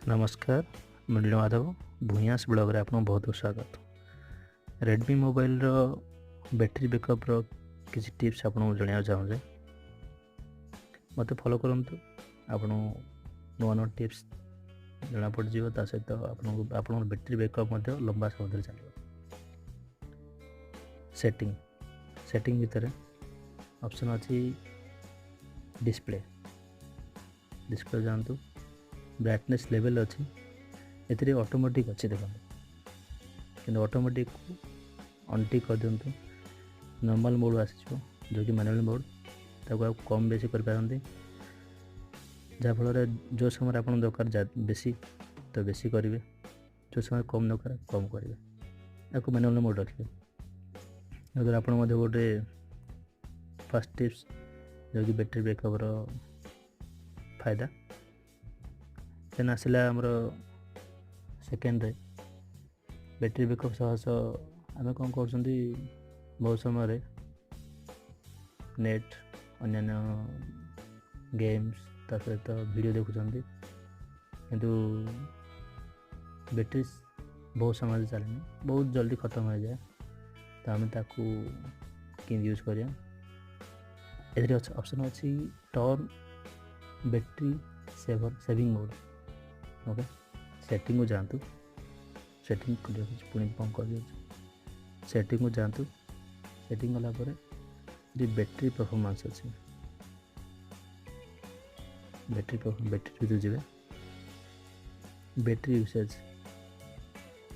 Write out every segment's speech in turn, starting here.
नमस्कार मुरली माधव भूयास ब्लॉग आपको बहुत बहुत स्वागत। रेडमी मोबाइल बैटरी बैकअप किसी टिप्स आपको जनाया चाहूँजे मत फॉलो करंतु आपन नुआ नुआ टिप्स जना पड़ जा सहित आप बैटरी बैकअप लंबा समय धरी चलो। सेटिंग भितर ऑप्शन अच्छी डिस्प्ले जातु ब्राइटनेस लेवल अच्छी ए ऑटोमेटिक अच्छी देखो कि ऑटोमेटिक ऑन टिक कर दिंतु नॉर्मल मोड आसीज जो कि मैनुअल मोड ताको आप कम बेसी कर पारंती जहाँफल जो समय आप दरकार बेसी तो बेसी करेंगे जो समय कम दरकार कम करेंगे आपको मैनुअल मोड रखिए। अगर आप गोटे फर्स्ट टिप्स जो कि बैटरी बैकअप फायदा देन आसला आमर सेकेंड बैटरी बैकअप सह आम कौन कर बहुत समय नेट अन्य गेम्स ता सहित वीडियो देखुं किंतु बैटरी बहुत समय चलेनि बहुत जल्दी खत्म हो जाए तो आम ताकू यूज करिया ए ऑप्शन अच्छी turn battery saving mode okay setting को जातु सेटिंग पुणी कौन कर सेटिंग को जातु सेटिंग गलापर जो बैटरी परफॉर्मेंस अच्छी बैटरी जी बैटरी यूसेज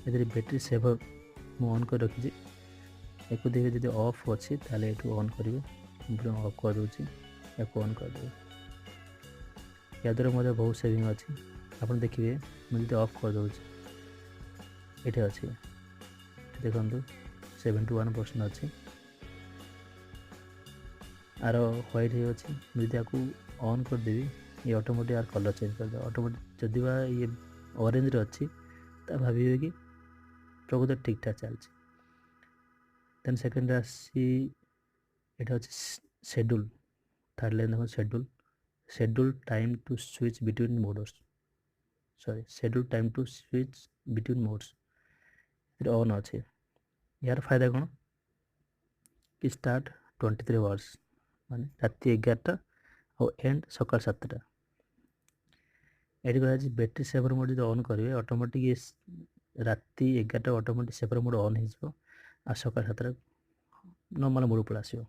ये बैटरी सेवर मु ऑन कर रखी एक देखिए जब ऑफ अच्छी ताले ऑन करेंगे ऑफ कर दूसरी या ऑन कर देवे या द्वारा मध्य बहुत सेविंग अच्छी आप देखिए मुझे ऑफ कर दूँ ये अच्छी देखो 71% अच्छी आर व्हाइट ही अच्छी मुझे आपको ऑन करदेवी ये ऑटोमेटिक यार कलर चेंज कर दे ऑटोमेटिक जदि ये ऑरेंज रे अच्छी तो भाविए कि प्रकृत ठीक ठाक चलती देन सेकेंड आसी ये अच्छी शेड्यूल थर्ड लाइन देखो schedule time to switch between modes schedule time to switch between modes on अच्छे यार फायदा कौन कि स्टार्ट 23 आवर्स माने राति 11टा और एंड सकाल 7टा ये कह बैटरी सेवर मोड जो ऑन करेंगे ऑटोमेटिक ये राति 11टा ऑटोमेटिक सेवर मोड ऑन हो सकाल 7टा नॉर्मल मोड पड़ा आसो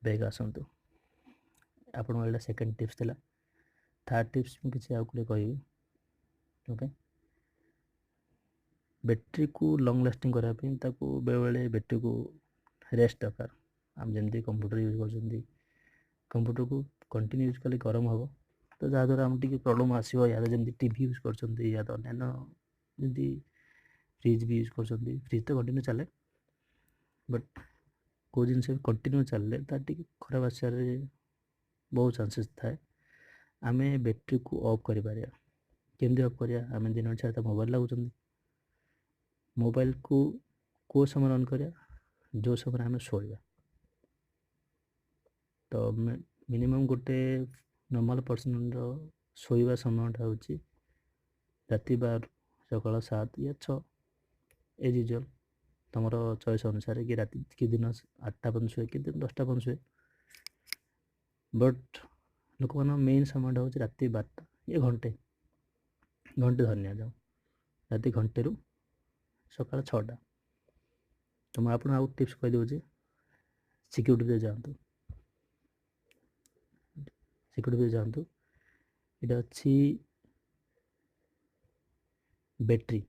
बैग आसतु आपको ये सेकेंड टिप्स था। थर्ड टिप्स मुझे किसी आगे कह ओके बैटरी को लंग लास्टिंग करने बेले बेले बैटरी को रेस्ट दरकार आम जमी कंप्यूटर यूज कर कंप्यूटर को कंटिन्यू यूज कले गरम हम तो जहाँद्वारा आम टी प्रॉब्लम आसो या जमी टीवी यूज कर अन्य फ्रिज भी यूज कर फ्रिज तो कंटिन्यू चले बट कौ जिन कंटिन्यू चलने टी खराब आसार बहुत चांसेस थाए आम बैटरी को ऑफ कर केमती ऑफ करिया आम दिन छाड़ मोबाइल लगुच मोबाइल को समय ऑन करिया जो समय आम शोवा तो मिनिमम गोटे नॉर्मल पर्सन शोवा समयटा हूँ राति 12 सकाल 7 या 6 एज यूजुअल तुम चॉइस अनुसार कि राति कि दिन 8टा पर्यंत शुए कि 10टा पर्यंत शुए बट लोक मेन समय हूँ राति 12टा ये घंटे धन्य जाओ राति घंटे रु सकाल 6टा तो मैं आपको आउ टिप्स कह दूँ सिक्योरिटी जातु ये अच्छी बैटरी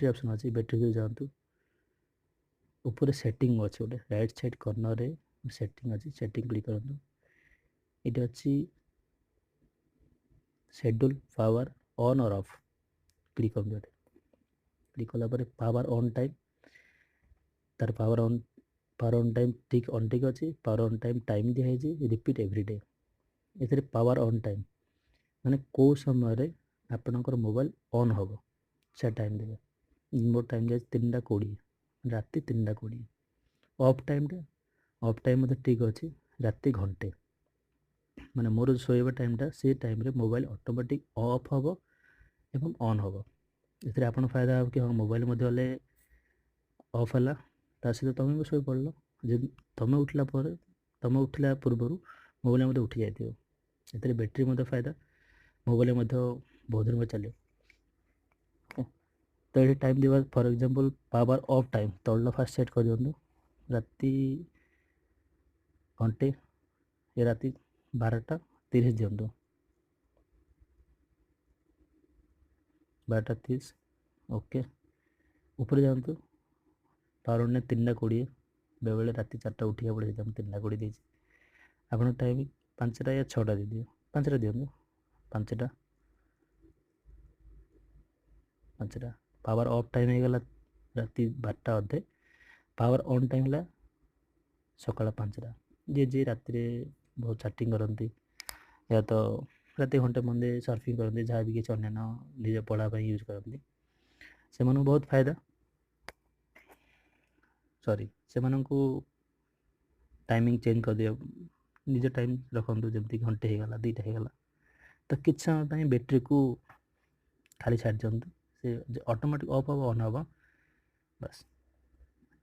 ऑप्शन अच्छी बैटरी जातु ऊपर सेटिंग अच्छे गोटे राइट साइड कॉर्नर रे सेटिंग अच्छी सेटिंग क्लिक करूँ ये अच्छी शेड्यूल पावर ऑन और ऑफ क्लिक कर क्लिक कलापर पावर ऑन टाइम तार power on time tick on tick अच्छी पावर ऑन टाइम टाइम दिखाई रिपीट एवरीडे ये पावर ऑन टाइम माने कौ समय आपणकर मोबाइल ऑन हम से टाइम देवे मोर टाइम जाए 3:20 राति 3:20 ऑफ टाइम ठीक अच्छी राति घंटे माने मोर शोवा टाइमटा से टाइम रे मोबाइल ऑटोमेटिक ऑफ हम ଏବଂ ଅନ୍ ହେବ। ଏଥିରେ ଆପଣ ଫାଇଦା ହେବ କି ହଁ ମୋବାଇଲ ମଧ୍ୟ ହେଲେ ଅଫ୍ ହେଲା, ତା ସହିତ ତୁମେ ବି ଶୋଇପଡ଼ିଲ। ଯଦି ତୁମେ ଉଠିଲା ପୂର୍ବରୁ ମୋବାଇଲ ମଧ୍ୟ ଉଠି ଯାଇଥିବ। ଏଥିରେ ବ୍ୟାଟେରୀ ମଧ୍ୟ ଫାଇଦା, ମୋବାଇଲ ମଧ୍ୟ ବହୁତ ଦିନ ଚାଲିବ। ତ ଏଠି ଟାଇମ୍ ଦେବା, for example power off time ତଳ ଫାଷ୍ଟ ସେଟ୍ କରିଦିଅନ୍ତୁ ରାତି ଘଣ୍ଟେ, ରାତି 12:30 ଦିଅନ୍ତୁ, 12:30 ଓକେ। ଉପରେ ଯାଆନ୍ତୁ, ପାୱାର ଅନ୍ 3:20, ବେଳେବେଳେ ରାତି 4ଟା ଉଠିବାକୁ ପଡ଼େ, ମୁଁ 3:20 ଦେଇଛି। ଆପଣଙ୍କ ଟାଇମ୍ 5ଟା ୟା 6ଟା ଦେଇଦିଅ, 5ଟା ଦିଅନ୍ତୁ, 5ଟା। ପାୱାର ଅଫ୍ ଟାଇମ୍ ହେଇଗଲା ରାତି 12ଟା ଅଧେ, ପାୱାର ଅନ୍ ଟାଇମ୍ ହେଲା ସକାଳ 5ଟା। ଯିଏ ରାତିରେ ବହୁତ ଚାଟିଂ କରନ୍ତି, ୟା ତ ରାତି ଘଣ୍ଟେ ମନ୍ଦେ ସର୍ଫିଂ କରନ୍ତି, ଯାହା ବି କିଛି ଅନ୍ୟାନ୍ୟ ନିଜ ପଢ଼ା ପାଇଁ ୟୁଜ୍ କରନ୍ତି, ସେମାନଙ୍କୁ ବହୁତ ଫାଇଦା। ସେମାନଙ୍କୁ ଟାଇମିଂ ଚେଞ୍ଜ କରିଦିଅ, ନିଜ ଟାଇମ୍ ରଖନ୍ତୁ, ଯେମିତି ଘଣ୍ଟେ ହେଇଗଲା, 2ଟା ହେଇଗଲା, ତ କିଛି ସମୟ ପାଇଁ ବ୍ୟାଟେରୀକୁ ଖାଲି ଛାଡ଼ି ଦିଅନ୍ତୁ, ସେ ଅଟୋମେଟିକ୍ ଅଫ୍ ହେବ, ଅନ୍ ହେବ, ବାସ୍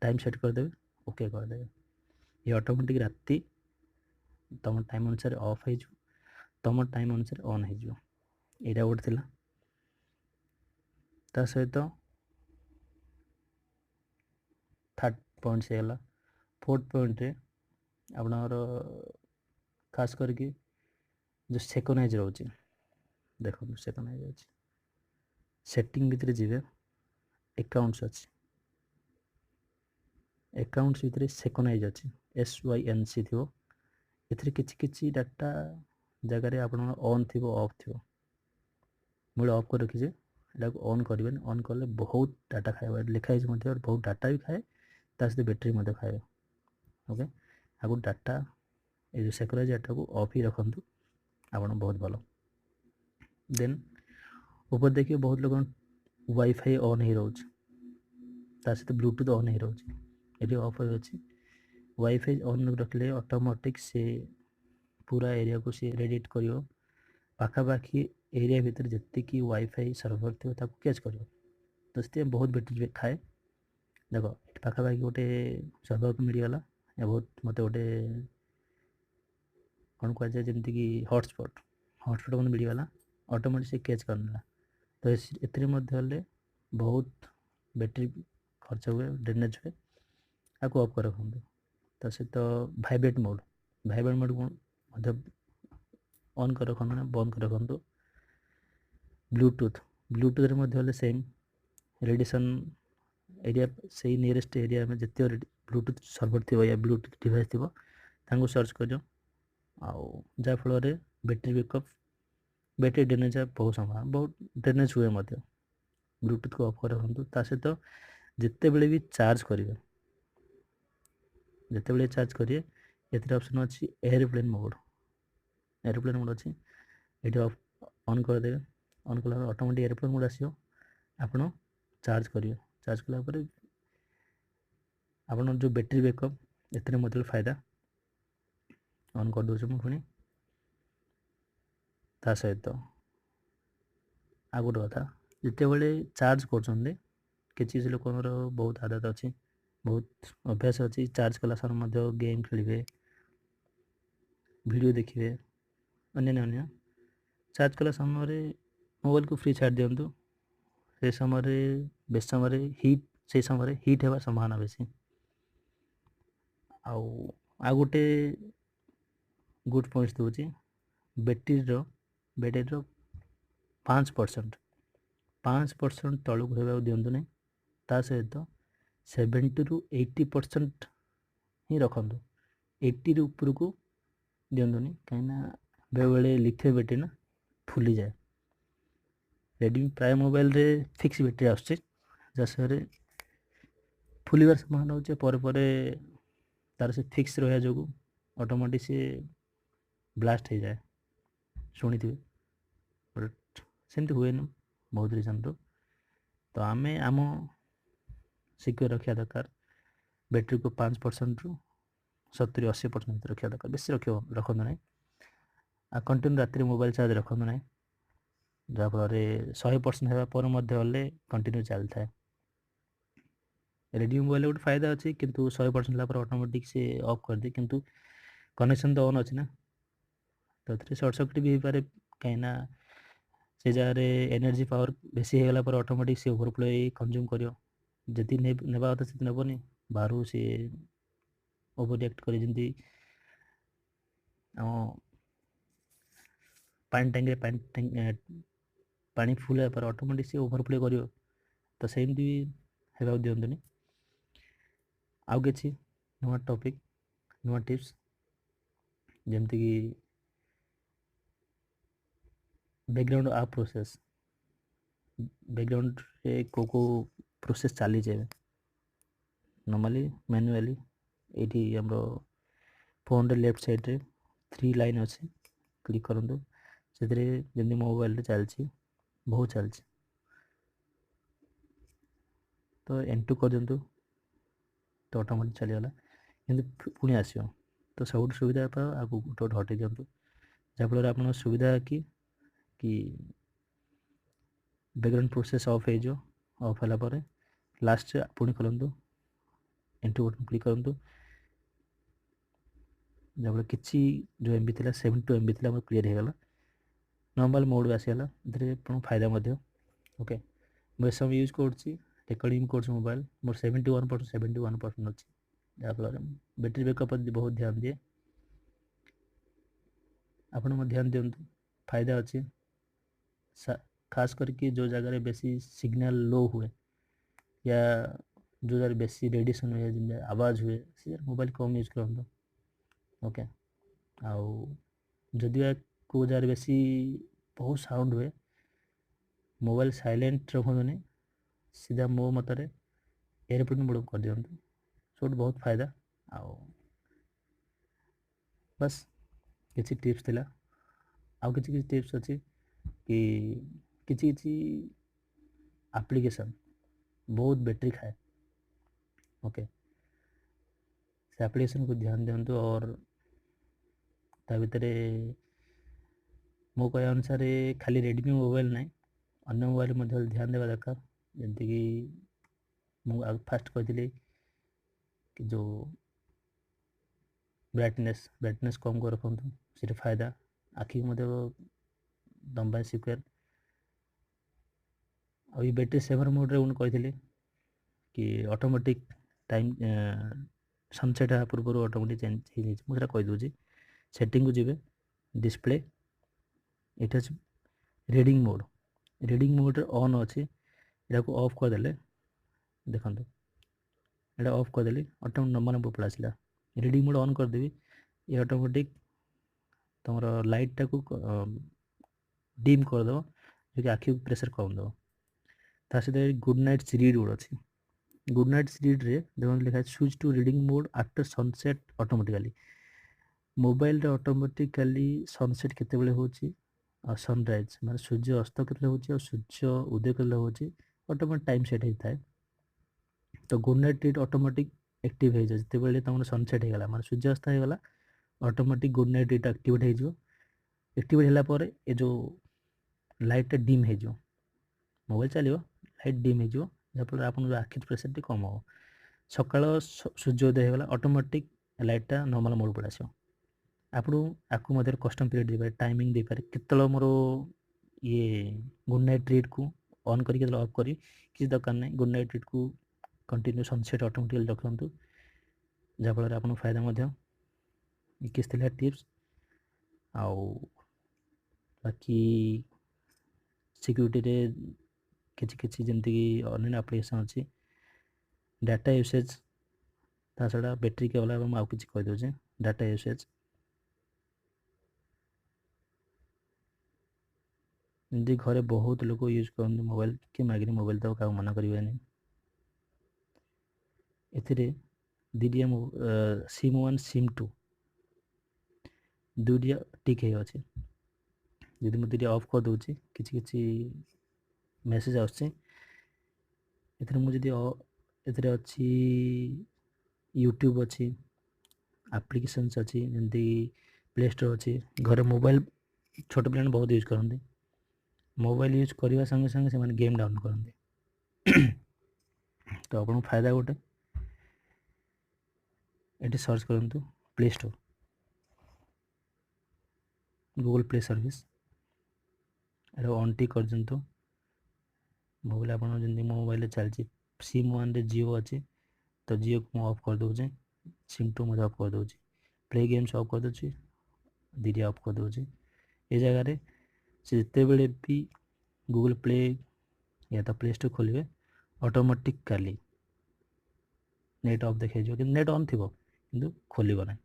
ଟାଇମ୍ ସେଟ୍ କରିଦେବେ, ଓକେ କରିଦେବେ। ଏ ଅଟୋମେଟିକ୍ ରାତି ତୁମ ଟାଇମ୍ ଅନୁସାରେ ଅଫ୍ ହେଇଯିବ, ତୁମ ଟାଇମ୍ ଅନୁସାରେ ଅନ୍ ହେଇଯିବ। ଏଇଟା ଗୋଟେ ଥିଲା। ତା ସହିତ ଥାର୍ଡ଼ ପଏଣ୍ଟ ହେଇଗଲା। ଫୋର୍ଥ ପଏଣ୍ଟରେ ଆପଣଙ୍କର ଖାସ୍ କରିକି ଯେଉଁ ସେକନାଇଜ୍ ରହୁଛି, ଦେଖନ୍ତୁ ସେକନାଇଜ୍ ଅଛି, ସେଟିଂ ଭିତରେ ଯିବେ, ଏକାଉଣ୍ଟସ୍ ଅଛି, ଏକାଉଣ୍ଟସ୍ ଭିତରେ ସେକନାଇଜ୍ ଅଛି, SYNC ଥିବ। ଏଥିରେ କିଛି ଡାଟା ଜାଗାରେ ଆପଣଙ୍କର ଅନ୍ ଥିବ, ଅଫ୍ ଥିବ। ମୁଁ ଅଫ୍ କରି ରଖିଛି, ଏଟାକୁ ଅନ୍ କରିବେନି, ଅନ୍ କଲେ ବହୁତ ଡାଟା ଖାଇବ। ଏଠି ଲେଖା ହେଇଛି ମଧ୍ୟ ବହୁତ ଡାଟା ବି ଖାଏ, ତା ସହିତ ବ୍ୟାଟେରୀ ମଧ୍ୟ ଖାଇବ। ଓକେ, ଆଗକୁ ଡାଟା ଏ ଯେଉଁ ସେକନାଇଜ୍ ଡାଟାକୁ ଅଫ୍ ହିଁ ରଖନ୍ତୁ, ଆପଣ ବହୁତ ଭଲ। ଦେନ୍ ଉପରେ ଦେଖିବେ ବହୁତ ଲୋକ ୱାଇଫାଇ ଅନ୍ ହେଇ ରହୁଛି, ତା ସହିତ ବ୍ଲୁଟୁଥ୍ ଅନ୍ ହେଇ ରହୁଛି, ଏଠି ଅଫ୍ ହେଇ ଅଛି। ୱାଇଫାଇ ଅନ୍ ରଖିଲେ ଅଟୋମେଟିକ୍ ସେ ପୁରା ଏରିଆକୁ ସେ ରେଡ଼ିଏଟ୍ କରିବ, ପାଖାପାଖି ଏରିଆ ଭିତରେ ଯେତିକି ୱାଇଫାଇ ସର୍ଭର ଥିବ ତାକୁ କ୍ୟାଚ୍ କରିବ, ତ ସେଥିପାଇଁ ବହୁତ ବ୍ୟାଟେରୀ ଖାଏ। ଦେଖ ଏଠି ପାଖାପାଖି ଗୋଟେ ସର୍ଭରକୁ ମିଳିଗଲା, ବହୁତ ମୋତେ ଗୋଟେ କ'ଣ କୁହାଯାଏ, ଯେମିତିକି ହଟସ୍ପଟ୍ ମୋତେ ମିଳିଗଲା, ଅଟୋମେଟିକ୍ ସେ କ୍ୟାଚ୍ କରିନେଲା। ତ ଏଥିରେ ମଧ୍ୟ ହେଲେ ବହୁତ ବ୍ୟାଟେରୀ ଖର୍ଚ୍ଚ ହୁଏ, ଡ୍ରେନେଜ୍ ହୁଏ, ଆକୁ ଅଫ୍ କରି ରଖନ୍ତୁ। ତା ସହିତ ଭାଇବ୍ରେଟ୍ ମୋଡ଼୍ ମଧ୍ୟ ଅନ୍ କରି ରଖନ୍ତୁ, ନା ବନ୍ଦ କରି ରଖନ୍ତୁ। ବ୍ଲୁଟୁଥ୍ରେ ମଧ୍ୟ ହେଲେ ସେମ୍, ରେଡ଼ିଏସନ୍ ଏରିଆ, ସେଇ ନିୟରେଷ୍ଟ ଏରିଆ ଆମେ ଯେତିକ ବ୍ଲୁଟୁଥ୍ ସର୍ଭର ଥିବ ୟା ବ୍ଲୁଟୁଥ୍ ଡିଭାଇସ୍ ଥିବ ତାଙ୍କୁ ସର୍ଚ୍ଚ କରିବ, ଆଉ ଯାହାଫଳରେ ବ୍ୟାଟେରୀ ବ୍ୟାକଅପ୍, ବ୍ୟାଟେରୀ ଡ୍ରେନେଜ୍ ବହୁତ ସମୟ ବହୁତ ଡ୍ରେନେଜ୍ ହୁଏ ମଧ୍ୟ। ବ୍ଲୁଟୁଥ୍କୁ ଅଫ୍ କରି ରଖନ୍ତୁ। ତା ସହିତ ଯେତେବେଳେ ବି ଚାର୍ଜ କରିବେ ଏଥିରେ ଅପସନ୍ ଅଛି ଏରୋପ୍ଲେନ୍ ମୋଡ଼୍ ଅଛି, ଏଠି ଅନ୍ କରିଦେବେ। ଅନ୍ କଲା ପରେ ଅଟୋମେଟିକ୍ ଏରୋପ୍ଲେନ୍ ମୋଡ଼୍ ଆସିବ, ଆପଣ ଚାର୍ଜ କରିବେ। ଚାର୍ଜ କଲା ପରେ ଆପଣଙ୍କର ଯେଉଁ ବ୍ୟାଟେରୀ ବ୍ୟାକଅପ୍, ଏଥିରେ ମଧ୍ୟ ଫାଇଦା। ଅନ୍ କରିଦେଉଛି ମୁଁ ପୁଣି। ତା ସହିତ ଆଉ ଗୋଟେ କଥା, ଯେତେବେଳେ ଚାର୍ଜ କରୁଛନ୍ତି, କିଛି ଲୋକଙ୍କର ବହୁତ ଆଦତ ଅଛି, ବହୁତ ଅଭ୍ୟାସ ଅଛି, ଚାର୍ଜ କଲା ସମୟରେ ମଧ୍ୟ ଗେମ୍ ଖେଳିବେ, ଭିଡ଼ିଓ ଦେଖିବେ, ଅନ୍ୟାନ୍ୟ ଚାର୍ଜ କଲା ସମୟରେ ମୋବାଇଲକୁ ଫ୍ରି ଛାଡ଼ି ଦିଅନ୍ତୁ। ସେ ସମୟରେ ବେଶୀ ସମୟରେ ହିଟ୍ ହେବା ସମ୍ଭାବନା ବେଶୀ। ଆଉ ଗୋଟେ ଗୁଡ୍ ପଏଣ୍ଟ ଦେଉଛି, ବ୍ୟାଟେରୀର 5% ତଳକୁ ହେବାକୁ ଦିଅନ୍ତୁ ନାହିଁ। ତା ସହିତ 70ରୁ 80% ହିଁ ରଖନ୍ତୁ, 80ରୁ ଉପରକୁ ଦିଅନ୍ତୁନି, କାହିଁକିନା ବେଳେବେଳେ ଲିଥିୟମ୍ ବ୍ୟାଟେରୀ ନା ଫୁଲିଯାଏ। ରେଡ଼ମି ପ୍ରାୟ ମୋବାଇଲରେ ଫିକ୍ସ ବ୍ୟାଟେରୀ ଆସୁଛି, ଯାହାଫଳରେ ଫୁଲିବାର ସମ୍ଭାବନା ହେଉଛି। ପରେ ତାର ସେ ଫିକ୍ସ ରହିବା ଯୋଗୁଁ ଅଟୋମେଟିକ୍ ସେ ବ୍ଲାଷ୍ଟ ହେଇଯାଏ, ଶୁଣିଥିବେ, ବଟ୍ ସେମିତି ହୁଏନି ବହୁତ ରିଜନ୍ରୁ। ତ ଆମେ ଆମ ସିକ୍ୟୁର ରଖିବା ଦରକାର, ବ୍ୟାଟେରୀକୁ 5%ରୁ 70-80% ରଖିବା ଦରକାର, ବେଶୀ ରଖନ୍ତୁ ନାହିଁ। ଆଉ କଣ୍ଟିନ୍ୟୁ ରାତିରେ ମୋବାଇଲ ଚାର୍ଜ ରଖନ୍ତୁ ନାହିଁ, ଯାହାଫଳରେ 100% ହେବା ପରେ ମଧ୍ୟ ହେଲେ କଣ୍ଟିନ୍ୟୁ ଚାଲିଥାଏ। ରେଡ଼ିଓ ମୋବାଇଲରେ ଗୋଟେ ଫାଇଦା ଅଛି, କିନ୍ତୁ 100% ହେଲା ପରେ ଅଟୋମେଟିକ୍ ସେ ଅଫ୍ କରିଦିଏ, କିନ୍ତୁ କନେକ୍ସନ୍ ତ ଅନ୍ ଅଛି ନା, ତ ଏଥିରେ ସର୍ଟ ସର୍କିଟ୍ ବି ହେଇପାରେ, କାହିଁକିନା ସେ ଜାଗାରେ ଏନର୍ଜି ପାୱାର ବେଶୀ ହେଇଗଲା ପରେ ଅଟୋମେଟିକ୍ ସେ ଓଭରଫ୍ଲୋ ହେଇ କନଜ୍ୟୁମ୍ କରିବ, ଯେତିକି ନେବା କଥା ସେତିକି ନେବନି, ବାହାରୁ ସେ ଓଭର ରିଆକ୍ଟ କରି, ଯେମିତି ଆମ ପାଣି ଟାଙ୍କିରେ ପାଣି ଫୁଲ୍ ହେବା ପରେ ଅଟୋମେଟିକ୍ ସେ ଓଭରଫ୍ଲୋ କରିବ, ତ ସେମିତି ବି ହେବାକୁ ଦିଅନ୍ତୁନି। ଆଉ କିଛି ନୂଆ ଟପିକ୍, ନୂଆ ଟିପ୍ସ, ଯେମିତିକି ବ୍ୟାକଗ୍ରାଉଣ୍ଡ ଆପ୍ ପ୍ରୋସେସ୍, ବ୍ୟାକଗ୍ରାଉଣ୍ଡରେ କେଉଁ ପ୍ରୋସେସ୍ ଚାଲିଛି ଏବେ, ନର୍ମାଲି ମ୍ୟାନୁଆଲି ଏଇଠି ଆମର ଫୋନ୍ରେ ଲେଫ୍ଟ ସାଇଡ଼୍ରେ 3 ଲାଇନ୍ ଅଛି, କ୍ଲିକ୍ କରନ୍ତୁ, ସେଥିରେ ଯେମିତି ମୋ ମୋବାଇଲରେ ଚାଲିଛି, ବହୁତ ଚାଲିଛି, ତ ଏଣ୍ଟୁ କରିଦିଅନ୍ତୁ, ତ ଅଟୋମେଟିକ୍ ଚାଲିଗଲା, କିନ୍ତୁ ପୁଣି ଆସିବ, ତ ସବୁଠୁ ସୁବିଧା ପାଅ ଆଗକୁ ଗୋଟେ ହଟେଇ ଦିଅନ୍ତୁ, ଯାହାଫଳରେ ଆପଣଙ୍କ ସୁବିଧା କି ବ୍ୟାକଗ୍ରାଉଣ୍ଡ ପ୍ରୋସେସ୍ ଅଫ୍ ହେଇଯିବ। ଅଫ୍ ହେଲା ପରେ ଲାଷ୍ଟରେ ପୁଣି ଖୋଲନ୍ତୁ, ଏଣ୍ଟୁ ବଟନ୍ କ୍ଲିକ୍ କରନ୍ତୁ, ଯାହାଫଳରେ କିଛି ଯେଉଁ MB ଥିଲା 72 MB ଥିଲା ଆମର କ୍ଲିୟର୍ ହେଇଗଲା, ନର୍ମାଲ୍ ମୋଡ଼୍ ଆସିଗଲା, ଏଥିରେ ଆପଣଙ୍କ ଫାଇଦା ମଧ୍ୟ। ଓକେ, ମୁଁ ଏ ସମୟ ୟୁଜ୍ କରୁଛି, ରେକର୍ଡ଼ିଂ କରୁଛି ମୋବାଇଲ, ମୋର 71% ଅଛି, ଯାହାଫଳରେ ବ୍ୟାଟେରୀ ବ୍ୟାକଅପ୍ ପ୍ରତି ବହୁତ ଧ୍ୟାନ ଦିଏ, ଆପଣ ମଧ୍ୟ ଧ୍ୟାନ ଦିଅନ୍ତୁ, ଫାଇଦା ଅଛି। ଖାସ୍ କରିକି ଯେଉଁ ଜାଗାରେ ବେଶୀ ସିଗ୍ନାଲ୍ ଲୋ ହୁଏ, या जो ଜାଗାରେ ବେଶୀ ରେଡ଼ିଏସନ୍ ହୁଏ, ଯେମିତି ଆବାଜ ହୁଏ, ସେ ମୋବାଇଲ କମ୍ ୟୁଜ୍ କରନ୍ତୁ। ଓକେ, ଆଉ ଯଦି କେଉଁ ଜାଗାରେ ବେଶୀ ବହୁତ ସାଉଣ୍ଡ ହୁଏ, ମୋବାଇଲ ସାଇଲେଣ୍ଟ ରଖନ୍ତୁନି, ସିଧା ମୋ ମତରେ ଏୟାରପ୍ଲେନ୍ ମୋଡ଼୍ କରିଦିଅନ୍ତୁ, ସବୁଠୁ ବହୁତ ଫାଇଦା। ଆଉ ବାସ୍ କିଛି ଟିପ୍ସ ଥିଲା, ଆଉ କିଛି ଟିପ୍ସ ଅଛି କି କିଛି ଆପ୍ଲିକେସନ୍ ବହୁତ ବ୍ୟାଟେରୀ ଖାଏ। ओके, से एप्लीकेशन को ध्यान दिंतु, और ता भितर मो कह अनुसार खाली रेडमी मोबाइल ना, अन्य मोबाइल ध्यान देवा दरकार, जमीक मुझे फास्ट कही कि जो ब्राइटनेस कम कर रखु, से फायदा, आखि दम्बा सिक्योर। आ बैटरी सेवर मोड रे कही कि ऑटोमेटिक टाइम सनसेट हाँ पूर्व ऑटोमेटिक चेंज मुझे कहीदे, सेटिंग को जीवे, डिस्प्ले ये रीडिंग मोड ऑन अच्छी, यहाँ को ऑफ करदे, देखो यहाँ ऑफ करदेली ऑटोमेटिक नंबर नंबर पड़ा आसला, रीडिंग मोड ऑन करदेवी, ये ऑटोमेटिक तुम लाइट टाक डिम करदेव, जो कि आखि प्रेशर कम देव, ता सहित गुड नाइट सीरीड गुड अच्छी, गुड नाइट सीरीड रे देखो लिखा switch to reading mode after sunset automatically, mobile रे ऑटोमेटिकली सनसेट केतेबेले होची और सनराइज माने सूर्य अस्त केतेबेले होची और सूर्य उदय केतेबेले होची, ऑटोमेटिक टाइम सेट होता है। तो good night read automatic active हो जाए, जितेबेले तुम सनसेट हो गला माने सूर्य अस्त हो गला, automatic good night read activate हो, एक्टिवेट होला पर ए जो लाइट डिम हो, मोबाइल चलो लाइट डिम हो, जहाँफल आप आखि प्रेसर टी कम हो, सकाल सूर्योदय होगा ऑटोमेटिक लाइटा नॉर्मल मोड पड़ा आस, आपको मध्य कस्टम पीरियड दे पारे, टाइमिंग दे पारे, केतल मोर ये गुड नाइट रीड को ऑन करके ऑफ करी किसी दरकार नहीं, गुड नाइट रीड को कंटिन्यू सनसेट ऑटोमेटिकली रखु, जहाँफल आप फायदा किसी टिप्स। आउ बाकी सिक्यूरीटी किसी जमीक ऑनलाइन एप्लिकेशन अच्छी, डाटा यूसेज ता छड़ा बैटरी के वाला आउ कि कहीदे, डाटा यूसेज जमी घरे बहुत लोग यूज कर मोबाइल, कि मागिनी मोबाइल तो क्या मना करें, ए दीडिया सिम 1 सिम 2 दुईटिया टिक है अच्छे, जदि मुझे ऑफ कर दूसरी किसी मेसेज आसुच्छे, मुझे अच्छी यूट्यूब अच्छी, एप्लिकेशंस अच्छी, जमी प्ले स्टोर अच्छी, घर मोबाइल छोट पे बहुत यूज करते, ମୋବାଇଲ ୟୁଜ୍ କରିବା ସାଙ୍ଗେ ସାଙ୍ଗେ ସେମାନେ ଗେମ୍ ଡାଉନଲୋଡ଼ କରନ୍ତି। ତ ଆପଣଙ୍କୁ ଫାଇଦା ଗୋଟେ, ଏଠି ସର୍ଚ୍ଚ କରନ୍ତୁ play store, Google play service, ଏଟା ଅନ୍ ଟି କରିଦିଅନ୍ତୁ। ମୋବାଇଲ ଆପଣ ଯେମିତି ମୋ ମୋବାଇଲରେ ଚାଲିଛି ସିମ୍ 1ରେ ଜିଓ ଅଛି, ତ ଜିଓକୁ ମୁଁ ଅଫ୍ କରିଦେଉଛି, ସିମ୍ 2 ମଧ୍ୟ ଅଫ୍ କରିଦେଉଛି, ପ୍ଲେ ଗେମ୍ସ ଅଫ୍ କରିଦେଉଛି, ଦୁଇଟା ଅଫ୍ କରିଦେଉଛି। ଏ ଜାଗାରେ ସେ ଯେତେବେଳେ ବି ଗୁଗଲ୍ ପ୍ଲେ या ତ ପ୍ଲେ ଷ୍ଟୋର୍ ଖୋଲିବେ ଅଟୋମେଟିକାଲି ନେଟ୍ ଅଫ୍ ଦେଖାଇଯିବ, କିନ୍ତୁ ନେଟ୍ ଅନ୍ ଥିବ କିନ୍ତୁ ଖୋଲିବ ନାହିଁ।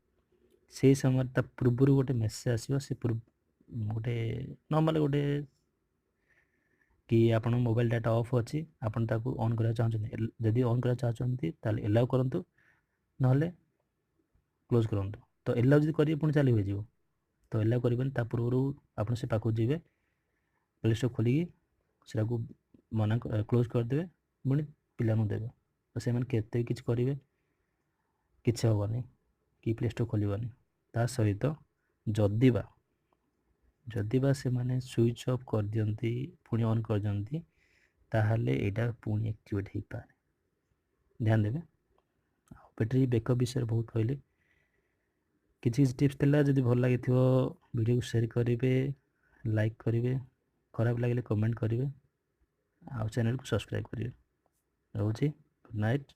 ସେଇ ସମୟରେ ତା ପୂର୍ବରୁ ଗୋଟେ ମେସେଜ୍ ଆସିବ, ସେ ଗୋଟେ ନର୍ମାଲ୍ ଗୋଟେ କି ଆପଣଙ୍କ ମୋବାଇଲ ଡାଟା ଅଫ୍ ଅଛି, ଆପଣ ତାକୁ ଅନ୍ କରିବାକୁ ଚାହୁଁଛନ୍ତି, ଯଦି ଅନ୍ କରିବାକୁ ଚାହୁଁଛନ୍ତି ତାହେଲେ ଏଲାଉ କରନ୍ତୁ, ନହେଲେ କ୍ଲୋଜ୍ କରନ୍ତୁ। ତ ଏଲାଉ ଯଦି କରିବେ ପୁଣି ଚାଲୁ ହୋଇଯିବ, ତ ଏଲାଉ କରିବେନି, ତା ପୂର୍ବରୁ ଆପଣ ସେ ପାଖକୁ ଯିବେ, ପ୍ଲେ ଷ୍ଟୋର୍ ଖୋଲିକି ସେଟାକୁ କ୍ଲୋଜ୍ କରିଦେବେ, ପୁଣି ପିଲାମାନଙ୍କୁ ଦେବେ, ତ ସେମାନେ କେତେ କିଛି କରିବେ, କିଛି ହେବନି କି ପ୍ଲେ ଷ୍ଟୋର୍ ଖୋଲିବନି। ତା ସହିତ ଯଦିବା ସେମାନେ ସୁଇଚ୍ ଅଫ୍ କରିଦିଅନ୍ତି ପୁଣି ଅନ୍ କରିଦିଅନ୍ତି, ତାହେଲେ ଏଇଟା ପୁଣି ଆକ୍ଟିଭେଟ୍ ହେଇପାରେ, ଧ୍ୟାନ ଦେବେ। ଆଉ ବ୍ୟାଟେରୀ ବ୍ୟାକଅପ୍ ବିଷୟରେ ବହୁତ କହିଲି, କିଛି କିଛି ଟିପ୍ସ ଥିଲା। ଯଦି ଭଲ ଲାଗିଥିବ ଭିଡ଼ିଓକୁ ସେୟାର କରିବେ, ଲାଇକ୍ କରିବେ, ଖରାପ ଲାଗିଲେ କମେଣ୍ଟ କରିବେ, ଆଉ ଚ୍ୟାନେଲକୁ ସବସ୍କ୍ରାଇବ୍ କରିବେ। ରହୁଛି, ଗୁଡ୍ ନାଇଟ୍।